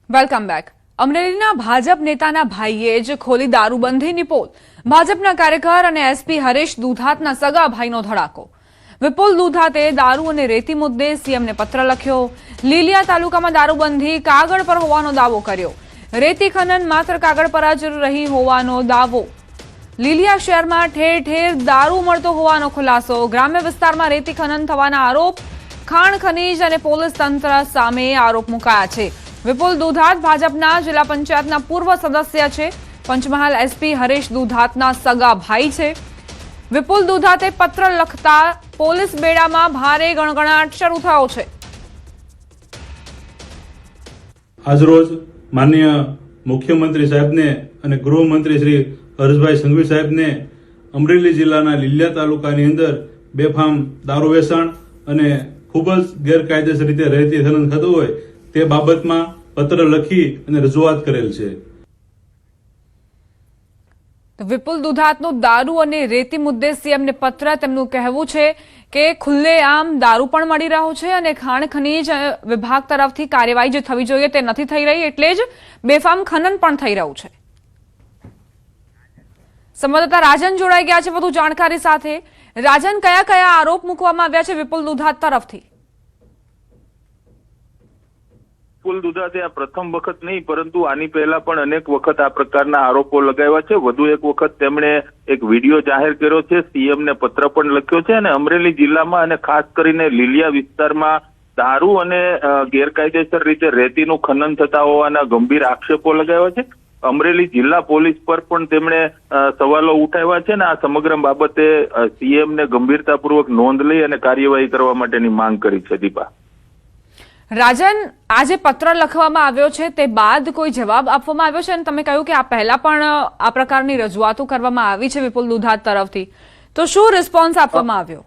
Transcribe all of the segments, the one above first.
Welcome back. અમરેલીના ભાજપ નેતાના ભાઈએ જ ખોલી દારૂબંધીની પોલ. ભાજપના કાર્યકર અને એસપી હરેશ દુધાતના સગા ભાઈનો ધડાકો. વિપુલ દુધાતે દારૂ અને રેતી મુદ્દે સીએમને પત્ર લખ્યો. લીલિયા તાલુકામાં દારૂબંધી કાગળ પર હોવાનો દાવો કર્યો. રેતી ખનન માત્ર કાગળ પર જ રહી હોવાનો દાવો. લીલિયા શહેરમાં ઠેર ઠેર દારૂ મળતો હોવાનો ખુલાસો. ગ્રામ્ય વિસ્તારમાં રેતી ખનન થવાના આરોપ. ખાણ ખનીજ અને પોલીસ તંત્ર સામે આરોપ મુકાયા છે. વિપુલ દુધાત ભાજપના જિલ્લા પંચાયતના પૂર્વ સદસ્ય છે. પંચમહાલ એસપી હરેશ દુધાતના સગા ભાઈ છે. વિપુલ દુધાતે પત્ર લખતા પોલીસ બેડામાં ભારે ગણગણાટ શરૂ થયો છે. આજરોજ માનનીય મુખ્યમંત્રી સાહેબને અને ગૃહમંત્રી શ્રી હર્ષભાઈ સંઘવી સાહેબને અમરેલી જિલ્લાના લીલિયા તાલુકાની અંદર બેફામ દારૂ વેચાણ અને ખૂબ જ ગેરકાયદેસર રીતે રેતી ખનન થતું હોય તે બાબતમાં પત્ર લખી અને રજૂઆત કરેલ છે. વિપુલ દુધાતનું દારૂ અને રેતી મુદ્દે સીએમને પત્ર. તેમનું કહેવું છે કે ખુલ્લેઆમ દારૂ પણ મળી રહ્યો છે અને ખાણ ખનીજ વિભાગ તરફથી કાર્યવાહી જે થવી જોઈએ તે નથી થઈ રહી, એટલે જ બેફામ ખનન પણ થઈ રહ્યું છે. સંવાદદાતા રાજન જોડાઈ ગયા છે વધુ જાણકારી સાથે. રાજન, કયા કયા આરોપ મૂકવામાં આવ્યા છે વિપુલ દુધાત તરફથી? વિપુલ દુધાતે આ પ્રથમ વખત નહીં પરંતુ આની પહેલા પણ અનેક વખત આ પ્રકારના આરોપો લગાવ્યા છે. વધુ એક વખત તેમણે એક વિડીયો જાહેર કર્યો છે, સીએમને પત્ર પણ લખ્યો છે અને અમરેલી જિલ્લામાં અને ખાસ કરીને લીલિયા વિસ્તારમાં દારૂ અને ગેરકાયદેસર રીતે રેતીનું ખનન થતા હોવાના ગંભીર આક્ષેપો લગાવ્યા છે. અમરેલી જિલ્લા પોલીસ પર પણ તેમણે સવાલો ઉઠાવ્યા છે અને આ સમગ્ર બાબતે સીએમને ગંભીરતાપૂર્વક નોંધ લઈ અને કાર્યવાહી કરવા માટેની માંગ કરી છે. દીપા, રાજન, આજે પત્ર લખવામાં આવ્યો છે તે બાદ કોઈ જવાબ આપવામાં આવ્યો છે? અને તમે કહ્યું કે આ પહેલા પણ આ પ્રકારની રજૂઆતો કરવામાં આવી છે વિપુલ દુધાત તરફથી, તો શું રિસ્પોન્સ આપવામાં આવ્યો?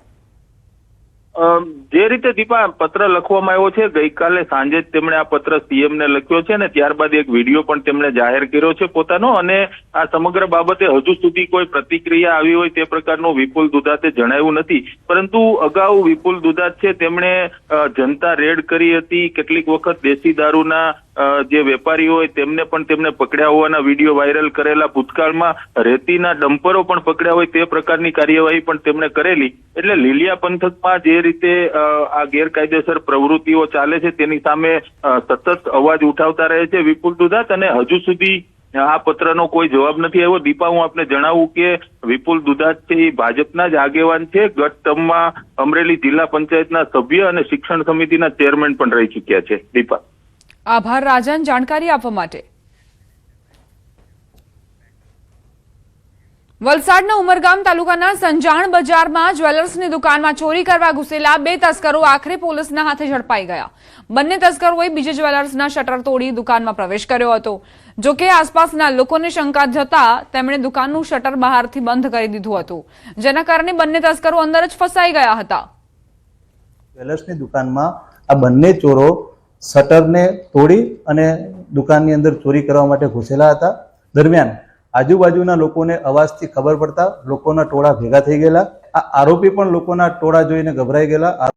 જે રીતે દીપા પત્ર લખવામાં આવ્યો છે, ગઈકાલે સાંજે જ તેમણે આ પત્ર સીએમને લખ્યો છે અને ત્યારબાદ એક વિડીયો પણ તેમણે જાહેર કર્યો છે પોતાનો. અને આ સમગ્ર બાબતે હજુ સુધી કોઈ પ્રતિક્રિયા આવી હોય તે પ્રકારનું વિપુલ દુધાતે જણાવ્યું નથી. પરંતુ અગાઉ વિપુલ દુધાત છે તેમણે જનતા રેડ કરી હતી. કેટલીક વખત દેશી દારૂના જે વેપારી હોય તેમને પણ તેમને પકડ્યા હોવાના વિડીયો વાયરલ કરેલા. ભૂતકાળમાં રેતીના ડમ્પરો પણ પકડ્યા હોય તે પ્રકારની કાર્યવાહી પણ તેમણે કરેલી. એટલે લીલિયા પંથકમાં જે રીતે આ ગેરકાયદેસર પ્રવૃત્તિઓ ચાલે છે તેની સામે સતત અવાજ ઉઠાવતા રહે છે વિપુલ દુધાત અને હજુ સુધી આ પત્રનો કોઈ જવાબ નથી આવ્યો. દીપા, હું આપને જણાવું કે વિપુલ દુધાત છે એ ભાજપના જ આગેવાન છે. ગત ટર્મમાં અમરેલી જિલ્લા પંચાયતના સભ્ય અને શિક્ષણ સમિતિના ચેરમેન પણ રહી ચૂક્યા છે. દીપા, આભાર રાજન જાણકારી આપવા માટે. વલસાડના ઉમરગામ તાલુકાના સંજાણ બજારમાં જ્વેલર્સની દુકાનમાં ચોરી કરવા ઘૂસેલા 2 તસ્કરો આખરે પોલીસના હાથે ઝડપાઈ ગયા. બંને તસ્કરોએ બીજી જ્વેલર્સના શટર તોડી દુકાનમાં પ્રવેશ કર્યો હતો. જોકે આસપાસના લોકોને શંકા જતા તેમણે દુકાનનું શટર બહારથી બંધ કરી દીધું હતું, જેના કારણે બંને તસ્કરો અંદર જ ફસાઈ ગયા હતા. જ્વેલર્સની દુકાનમાં આ બંને ચોરો શટરને તોડી અને દુકાનની અંદર ચોરી કરવા માટે ઘૂસેલા હતા. દરમિયાન આજુબાજુના લોકોને અવાજથી ખબર પડતા લોકોના ટોળા ભેગા થઈ ગયેલા. આ આરોપી પણ લોકોના ટોળા જોઈને ગભરાઈ ગયેલા.